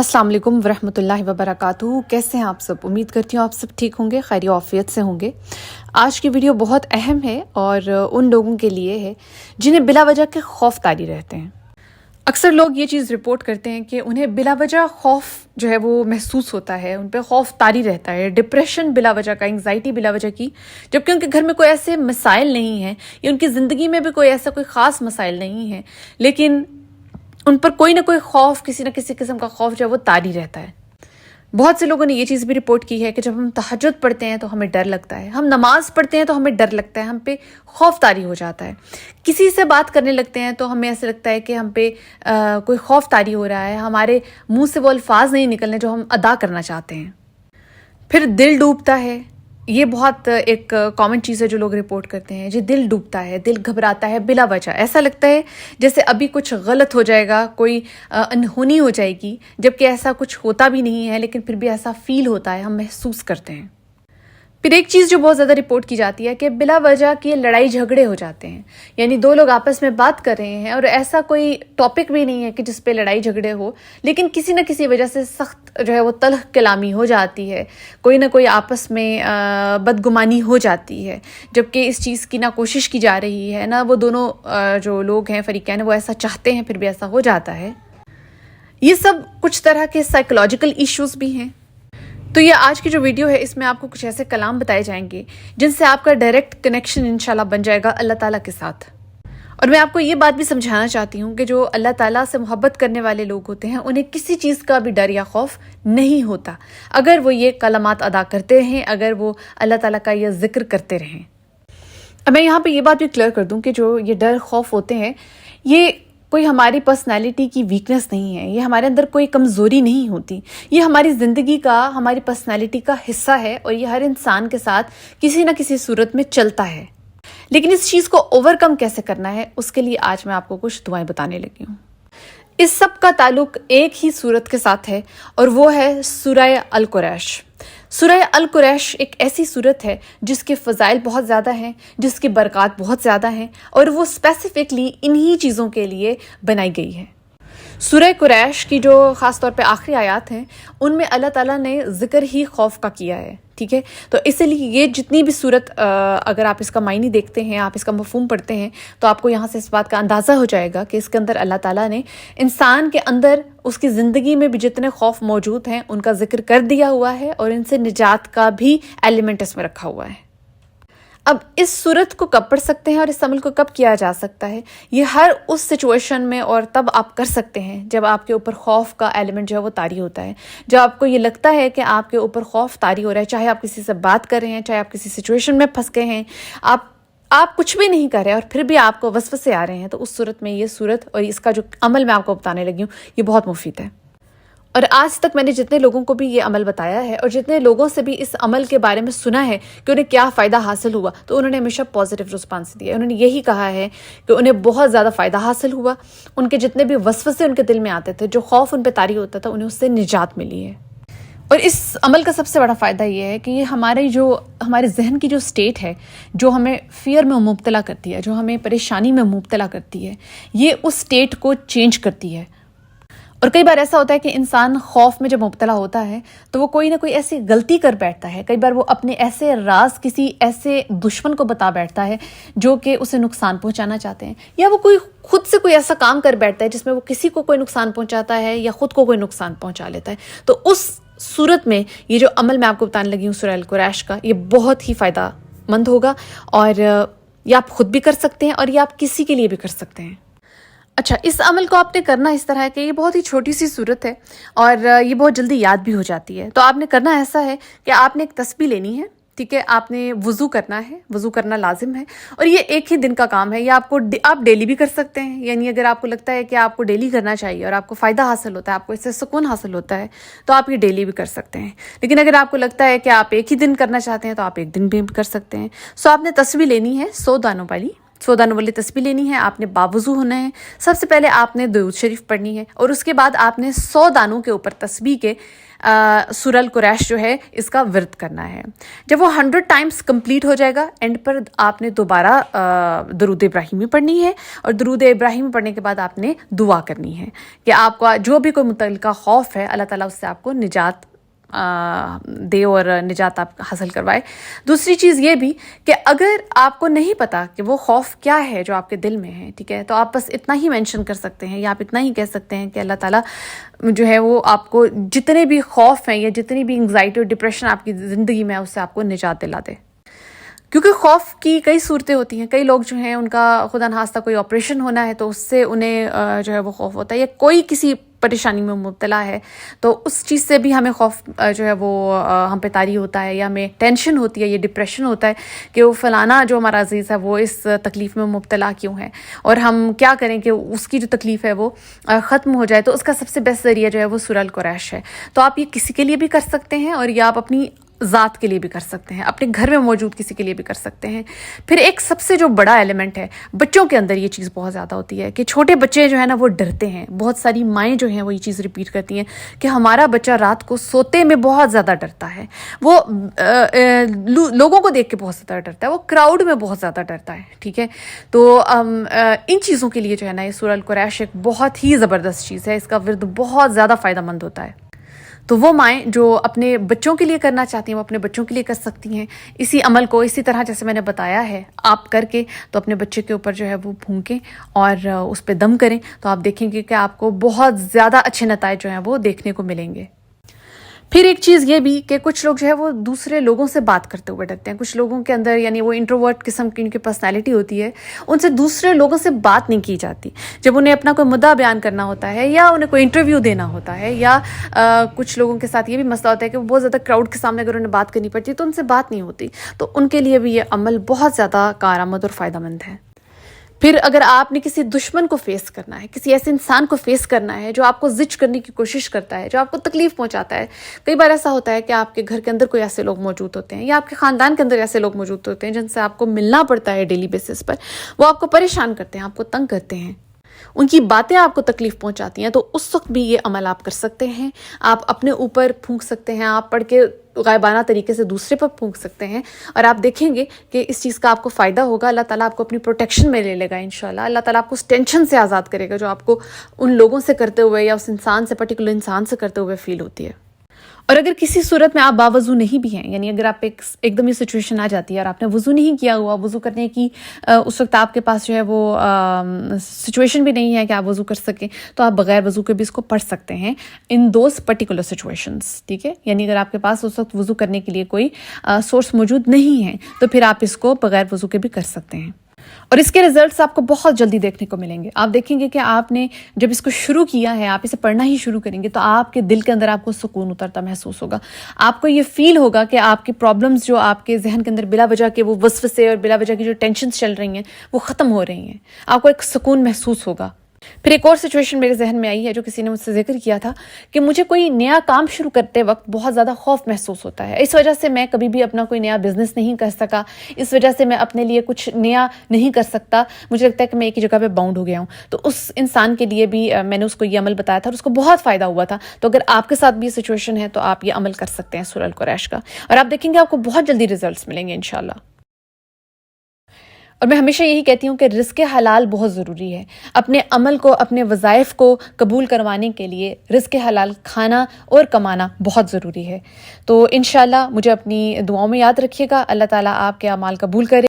अस्सलाम वालेकुम वरहमत ल्लाहि वबरकातुहू। कैसे हैं आप सब? उम्मीद करती हूँ आप सब ठीक होंगे, खैर आफियत से होंगे। आज की वीडियो बहुत अहम है और उन लोगों के लिए है जिन्हें बिला वजह के खौफ तारी रहते हैं। अक्सर लोग ये चीज़ रिपोर्ट करते हैं कि उन्हें बिला वजह खौफ जो है वो महसूस होता है, उन पर खौफ तारी रहता है, डिप्रेशन बिला वजह का, एंग्जाइटी बिला वजह की, जबकि उनके घर में कोई ऐसे मसाइल नहीं हैं या उनकी ज़िंदगी में भी कोई ऐसा कोई ख़ास मसाइल नहीं है, लेकिन उन पर कोई ना कोई खौफ, किसी न किसी किस्म का खौफ जो है वो तारी रहता है। बहुत से लोगों ने ये चीज़ भी रिपोर्ट की है कि जब हम तहज्जुद पढ़ते हैं तो हमें डर लगता है, हम नमाज़ पढ़ते हैं तो हमें डर लगता है, हम पे खौफ तारी हो जाता है। किसी से बात करने लगते हैं तो हमें ऐसा लगता है कि हम पे कोई खौफ तारी हो रहा है, हमारे मुंह से वो अल्फाज नहीं निकलने जो हम अदा करना चाहते हैं। फिर दिल डूबता है, ये बहुत एक कॉमन चीज़ है जो लोग रिपोर्ट करते हैं। जी दिल डूबता है, दिल घबराता है बिला वजह, ऐसा लगता है जैसे अभी कुछ गलत हो जाएगा, कोई अनहोनी हो जाएगी, जबकि ऐसा कुछ होता भी नहीं है, लेकिन फिर भी ऐसा फील होता है, हम महसूस करते हैं। फिर एक चीज़ जो बहुत ज़्यादा रिपोर्ट की जाती है कि बिला वजह की लड़ाई झगड़े हो जाते हैं, यानी दो लोग आपस में बात कर रहे हैं और ऐसा कोई टॉपिक भी नहीं है कि जिस पे लड़ाई झगड़े हो, लेकिन किसी न किसी वजह से सख्त जो है वो तल्ख कलामी हो जाती है, कोई ना कोई आपस में बदगुमानी हो जाती है, जबकि इस चीज़ की ना कोशिश की जा रही है, ना वो दोनों जो लोग हैं फरीकैन वो ऐसा चाहते हैं, फिर भी ऐसा हो जाता है। ये सब कुछ तरह के साइकोलॉजिकल इश्यूज़ भी हैं। तो ये आज की जो वीडियो है इसमें आपको कुछ ऐसे कलाम बताए जाएंगे जिनसे आपका डायरेक्ट कनेक्शन इंशाल्लाह बन जाएगा अल्लाह ताला के साथ। और मैं आपको ये बात भी समझाना चाहती हूँ कि जो अल्लाह ताला से मोहब्बत करने वाले लोग होते हैं उन्हें किसी चीज़ का भी डर या खौफ नहीं होता, अगर वो ये कलमात अदा करते रहें, अगर वो अल्लाह ताला का ये जिक्र करते रहें। अब मैं यहाँ पे ये बात भी क्लियर कर दूँ कि जो ये डर खौफ होते हैं ये कोई हमारी पर्सनालिटी की वीकनेस नहीं है, ये हमारे अंदर कोई कमज़ोरी नहीं होती, ये हमारी ज़िंदगी का, हमारी पर्सनालिटी का हिस्सा है और ये हर इंसान के साथ किसी न किसी सूरत में चलता है। लेकिन इस चीज़ को ओवरकम कैसे करना है, उसके लिए आज मैं आपको कुछ दुआएं बताने लगी हूँ। इस सब का ताल्लुक एक ही सूरत के साथ है और वो है सूरह अल कुरैश। सूरह अल कुरैश एक ऐसी सूरत है जिसके फ़ज़ाइल बहुत ज़्यादा हैं, जिसकी बरक़ात बहुत ज़्यादा हैं और वो स्पेसिफ़िकली इन्हीं चीज़ों के लिए बनाई गई है। सूरह कुरैश की जो ख़ास तौर पे आखिरी आयत हैं उनमें अल्लाह ताला ने ज़िक्र ही खौफ का किया है, ठीक है। तो इसलिए ये जितनी भी सूरत अगर आप इसका मायने देखते हैं, आप इसका मफ़हूम पढ़ते हैं, तो आपको यहाँ से इस बात का अंदाज़ा हो जाएगा कि इसके अंदर अल्लाह ताला ने इंसान के अंदर उसकी ज़िंदगी में भी जितने खौफ मौजूद हैं उनका जिक्र कर दिया हुआ है और इनसे निजात का भी एलिमेंट इसमें रखा हुआ है। अब इस सूरत को कब पढ़ सकते हैं और इस अमल को कब किया जा सकता है, ये हर उस सिचुएशन में और तब आप कर सकते हैं जब आपके ऊपर खौफ का एलिमेंट जो है वो तारी होता है, जब आपको ये लगता है कि आपके ऊपर खौफ तारी हो रहा है, चाहे आप किसी से बात कर रहे हैं, चाहे आप किसी सिचुएशन में फंस गए हैं, आप कुछ भी नहीं कर रहे और फिर भी आपको वसवसे आ रहे हैं, तो उस सूरत में ये सूरत और इसका जो अमल मैं आपको बताने लगी हूँ ये बहुत मुफीद है। और आज तक मैंने जितने लोगों को भी ये अमल बताया है और जितने लोगों से भी इस अमल के बारे में सुना है कि उन्हें क्या फ़ायदा हासिल हुआ, तो उन्होंने हमेशा पॉजिटिव रिस्पांस दिया। उन्होंने यही कहा है कि उन्हें बहुत ज़्यादा फ़ायदा हासिल हुआ, उनके जितने भी वसवसे उनके दिल में आते थे, जो खौफ उन पर तारी होता था, उन्हें उससे निजात मिली है। और इस अमल का सबसे बड़ा फ़ायदा ये है कि ये हमारे जहन की जो स्टेट है, जो हमें फ़ियर में मुब्तला करती है, जो हमें परेशानी में मुब्तला करती है, ये उस स्टेट को चेंज करती है। और कई बार ऐसा होता है कि इंसान खौफ में जब मुब्तला होता है तो वो कोई ना कोई ऐसी गलती कर बैठता है, कई बार वो अपने ऐसे राज किसी ऐसे दुश्मन को बता बैठता है जो कि उसे नुकसान पहुंचाना चाहते हैं, या वो कोई खुद से कोई ऐसा काम कर बैठता है जिसमें वो किसी को कोई नुकसान पहुंचाता है या खुद को कोई नुकसान पहुंचा लेता है। तो उस सूरत में ये जो अमल मैं आपको बताने लगी हूँ सूरह अल कुरैश का, ये बहुत ही फ़ायदेमंद होगा और ये आप खुद भी कर सकते हैं और ये आप किसी के लिए भी कर सकते हैं। अच्छा, इस अमल को आपने करना इस तरह है कि ये बहुत ही छोटी सी सूरत है और ये बहुत जल्दी याद भी हो जाती है। तो आपने करना ऐसा है कि आपने एक तस्बीह लेनी है, ठीक है, आपने वज़ू करना है, वज़ू करना लाजिम है और ये एक ही दिन का काम है, ये आप डेली भी कर सकते हैं। यानी अगर आपको लगता है कि आपको डेली करना चाहिए और आपको फ़ायदा हासिल होता है, आपको इससे सुकून हासिल होता है, तो आप ये डेली भी कर सकते हैं। लेकिन अगर आपको लगता है कि आप एक ही दिन करना चाहते हैं तो आप एक दिन भी कर सकते हैं। सो आपने तस्बीह लेनी है 100 दानों वाली, 100 دانوں والی تسبیح لینی ہے، آپ نے باوضو ہونا ہے، سب سے پہلے آپ نے درود شریف پڑھنی ہے، اور اس کے بعد آپ نے 100 دانوں کے اوپر تسبیح کے سورہ القریش جو ہے اس کا ورد کرنا ہے۔ جب وہ 100 ٹائمز کمپلیٹ ہو جائے گا، اینڈ پر آپ نے دوبارہ درود ابراہیمی پڑھنی ہے، اور درود ابراہیمی پڑھنے کے بعد آپ نے دعا کرنی ہے کہ آپ کو جو بھی کوئی متعلقہ خوف ہے، اللہ تعالیٰ اس سے آپ کو نجات دے اور نجات آپ حاصل کروائے۔ دوسری چیز یہ بھی کہ اگر آپ کو نہیں پتا کہ وہ خوف کیا ہے جو آپ کے دل میں ہے، ٹھیک ہے، تو آپ بس اتنا ہی مینشن کر سکتے ہیں، یا آپ اتنا ہی کہہ سکتے ہیں کہ اللہ تعالیٰ جو ہے وہ آپ کو جتنے بھی خوف ہیں یا جتنی بھی انگزائٹی اور ڈپریشن آپ کی زندگی میں ہے، اس سے آپ کو نجات دلا دے۔ کیونکہ خوف کی کئی صورتیں ہوتی ہیں، کئی لوگ جو ہیں ان کا خدا نخواستہ کوئی آپریشن ہونا ہے تو اس سے انہیں جو ہے وہ خوف ہوتا ہے، یا کوئی کسی پریشانی میں مبتلا ہے تو اس چیز سے بھی ہمیں خوف جو ہے وہ ہم پہ طاری ہوتا ہے، یا ہمیں ٹینشن ہوتی ہے، یہ ڈپریشن ہوتا ہے کہ وہ فلانا جو ہمارا عزیز ہے وہ اس تکلیف میں مبتلا کیوں ہے، اور ہم کیا کریں کہ اس کی جو تکلیف ہے وہ ختم ہو جائے۔ تو اس کا سب سے بیسٹ ذریعہ جو ہے وہ سورہ القریش ہے۔ تو آپ یہ کسی کے لیے بھی کر سکتے ہیں، اور یا آپ اپنی ذات کے لیے بھی کر سکتے ہیں، اپنے گھر میں موجود کسی کے لیے بھی کر سکتے ہیں۔ پھر ایک سب سے جو بڑا ایلیمنٹ ہے، بچوں کے اندر یہ چیز بہت زیادہ ہوتی ہے کہ چھوٹے بچے جو ہے نا وہ ڈرتے ہیں، بہت ساری مائیں جو ہیں وہ یہ چیز ریپیٹ کرتی ہیں کہ ہمارا بچہ رات کو سوتے میں بہت زیادہ ڈرتا ہے، وہ لوگوں کو دیکھ کے بہت زیادہ ڈرتا ہے، وہ کراؤڈ میں بہت زیادہ ڈرتا ہے، ٹھیک ہے۔ تو ان چیزوں کے لیے جو ہے نا یہ سورہ القریش ایک بہت ہی زبردست چیز ہے، اس کا ورد بہت زیادہ فائدہ مند ہوتا ہے۔ تو وہ مائیں جو اپنے بچوں کے لیے کرنا چاہتی ہیں وہ اپنے بچوں کے لیے کر سکتی ہیں اسی عمل کو، اسی طرح جیسے میں نے بتایا ہے آپ کر کے، تو اپنے بچے کے اوپر جو ہے وہ پھونکیں اور اس پہ دم کریں، تو آپ دیکھیں گے کہ آپ کو بہت زیادہ اچھے نتائج جو ہیں وہ دیکھنے کو ملیں گے۔ پھر ایک چیز یہ بھی کہ کچھ لوگ جو ہے وہ دوسرے لوگوں سے بات کرتے ہوئے ڈرتے ہیں، کچھ لوگوں کے اندر یعنی وہ انٹروورٹ قسم کی ان کی پرسنالٹی ہوتی ہے، ان سے دوسرے لوگوں سے بات نہیں کی جاتی۔ جب انہیں اپنا کوئی مدعا بیان کرنا ہوتا ہے، یا انہیں کوئی انٹرویو دینا ہوتا ہے، یا کچھ لوگوں کے ساتھ یہ بھی مسئلہ ہوتا ہے کہ وہ بہت زیادہ کراؤڈ کے سامنے اگر انہیں بات کرنی پڑتی ہے تو ان سے بات نہیں ہوتی، تو ان کے لیے بھی یہ عمل بہت زیادہ کارآمد اور فائدہ مند ہے۔ پھر اگر آپ نے کسی دشمن کو فیس کرنا ہے، کسی ایسے انسان کو فیس کرنا ہے جو آپ کو زج کرنے کی کوشش کرتا ہے، جو آپ کو تکلیف پہنچاتا ہے، کئی بار ایسا ہوتا ہے کہ آپ کے گھر کے اندر کوئی ایسے لوگ موجود ہوتے ہیں، یا آپ کے خاندان کے اندر ایسے لوگ موجود ہوتے ہیں جن سے آپ کو ملنا پڑتا ہے ڈیلی بیسس پر، وہ آپ کو پریشان کرتے ہیں، آپ کو تنگ کرتے ہیں، ان کی باتیں آپ کو تکلیف پہنچاتی ہیں، تو اس وقت بھی یہ عمل آپ کر سکتے ہیں۔ آپ اپنے اوپر پھونک سکتے ہیں، آپ پڑھ کے غائبانہ طریقے سے دوسرے پر پھونک سکتے ہیں، اور آپ دیکھیں گے کہ اس چیز کا آپ کو فائدہ ہوگا۔ اللہ تعالیٰ آپ کو اپنی پروٹیکشن میں لے لے گا انشاءاللہ۔ اللہ تعالیٰ آپ کو اس ٹینشن سے آزاد کرے گا جو آپ کو ان لوگوں سے کرتے ہوئے یا اس انسان سے، پرٹیکولر انسان سے کرتے ہوئے فیل ہوتی ہے۔ اور اگر کسی صورت میں آپ باوضو نہیں بھی ہیں، یعنی اگر آپ ایک دم یہ سچویشن آ جاتی ہے اور آپ نے وضو نہیں کیا ہوا، وضو کرنے کی اس وقت آپ کے پاس جو ہے وہ سچویشن بھی نہیں ہے کہ آپ وضو کر سکیں، تو آپ بغیر وضو کے بھی اس کو پڑھ سکتے ہیں ان دوز پرٹیکولر سچویشنز، ٹھیک ہے۔ یعنی اگر آپ کے پاس اس وقت وضو کرنے کے لیے کوئی سورس موجود نہیں ہے تو پھر آپ اس کو بغیر وضو کے بھی کر سکتے ہیں، اور اس کے ریزلٹس آپ کو بہت جلدی دیکھنے کو ملیں گے۔ آپ دیکھیں گے کہ آپ نے جب اس کو شروع کیا ہے، آپ اسے پڑھنا ہی شروع کریں گے تو آپ کے دل کے اندر آپ کو سکون اترتا محسوس ہوگا، آپ کو یہ فیل ہوگا کہ آپ کی پرابلمز جو آپ کے ذہن کے اندر بلا وجہ کے وہ وسوسے اور بلا وجہ کی جو ٹینشنز چل رہی ہیں وہ ختم ہو رہی ہیں، آپ کو ایک سکون محسوس ہوگا۔ پھر ایک اور سچویشن میرے ذہن میں آئی ہے جو کسی نے مجھ سے ذکر کیا تھا کہ مجھے کوئی نیا کام شروع کرتے وقت بہت زیادہ خوف محسوس ہوتا ہے، اس وجہ سے میں کبھی بھی اپنا کوئی نیا بزنس نہیں کر سکا، اس وجہ سے میں اپنے لیے کچھ نیا نہیں کر سکتا، مجھے لگتا ہے کہ میں ایک ہی جگہ پہ باؤنڈ ہو گیا ہوں۔ تو اس انسان کے لیے بھی میں نے اس کو یہ عمل بتایا تھا اور اس کو بہت فائدہ ہوا تھا۔ تو اگر آپ کے ساتھ بھی یہ سچویشن ہے تو آپ یہ عمل کر سکتے ہیں سورہ القریش کا، اور آپ دیکھیں گے آپ کو بہت جلدی ریزلٹس ملیں گے انشاءاللہ۔ اور میں ہمیشہ یہی کہتی ہوں کہ رزق حلال بہت ضروری ہے، اپنے عمل کو، اپنے وظائف کو قبول کروانے کے لیے رزق حلال کھانا اور کمانا بہت ضروری ہے۔ تو انشاءاللہ مجھے اپنی دعاؤں میں یاد رکھیے گا، اللہ تعالیٰ آپ کے اعمال قبول کرے۔